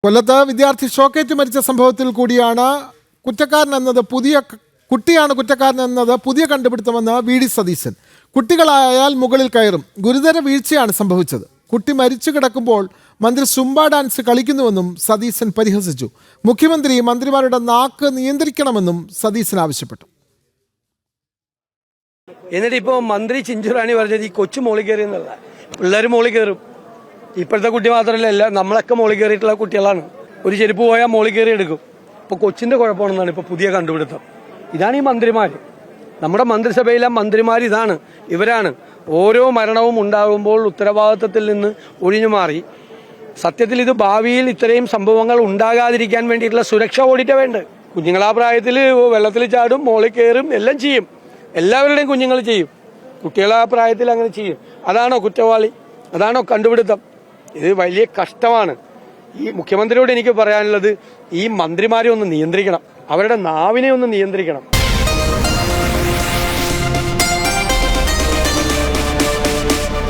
കൊല്ലത്ത് വിദ്യാർത്ഥി ഷോക്കേറ്റ് മരിച്ച സംഭവത്തിൽ കൂടിയാണ് കുട്ടിയാണ് കുറ്റക്കാരനെന്നത് പുതിയ കണ്ടുപിടുത്തമെന്ന് വി.ഡി. സതീശൻ. കുട്ടികളായാൽ മുകളിൽ കയറും, ഗുരുതര വീഴ്ചയാണ് സംഭവിച്ചത്. കുട്ടി മരിച്ചു കിടക്കുമ്പോൾ മന്ത്രി സുംബ ഡാൻസ് കളിക്കുന്നുവെന്നും സതീശൻ പരിഹസിച്ചു. മുഖ്യമന്ത്രി മന്ത്രിമാരുടെ നാക്ക് നിയന്ത്രിക്കണമെന്നും സതീശൻ ആവശ്യപ്പെട്ടു. എന്നിട്ട് ഇപ്പോൾ മന്ത്രി ചിഞ്ചുറാണി പറഞ്ഞത് ഈ കൊച്ചു മോളിൽ കയറി എന്നല്ല, പിള്ളേർ മോളിൽ കയറും. ഇപ്പോഴത്തെ കുട്ടി മാത്രമല്ല, നമ്മളൊക്കെ മോളിൽ കയറിയിട്ടുള്ള കുട്ടികളാണ്. ഒരു ചെരുപ്പ് പോയാൽ മോളിൽ കയറി എടുക്കും. ഇപ്പോൾ കൊച്ചിന്റെ കുഴപ്പമാണെന്നാണ് ഇപ്പോൾ പുതിയ കണ്ടുപിടുത്തം. ഇതാണ് ഈ മന്ത്രിമാർ, നമ്മുടെ മന്ത്രിസഭയിലെ മന്ത്രിമാർ ഇവരാണ് ഓരോ മരണവും ഉണ്ടാകുമ്പോൾ ഉത്തരവാദിത്തത്തിൽ നിന്ന് ഒഴിഞ്ഞു മാറി. സത്യത്തിൽ ഇത് ഭാവിയിൽ ഇത്രയും സംഭവങ്ങൾ ഉണ്ടാകാതിരിക്കാൻ വേണ്ടിയിട്ടുള്ള സുരക്ഷ ഓഡിറ്റ് വേണ്ട. കുഞ്ഞുങ്ങളാ പ്രായത്തിൽ വെള്ളത്തിൽ ചാടും, മോളിൽ കയറും, എല്ലാം ചെയ്യും. എല്ലാവരുടെയും കുഞ്ഞുങ്ങൾ ചെയ്യും. കുട്ടികളാ പ്രായത്തിൽ അങ്ങനെ ചെയ്യും. അതാണോ കുറ്റവാളി? അതാണോ കണ്ടുപിടുത്തം? ഇത് വലിയ കഷ്ടമാണ്. ഈ മുഖ്യമന്ത്രിയോട് എനിക്ക് പറയാനുള്ളത്, ഈ മന്ത്രിമാരെ ഒന്ന് നിയന്ത്രിക്കണം, അവരുടെ നാവിനെ ഒന്ന് നിയന്ത്രിക്കണം.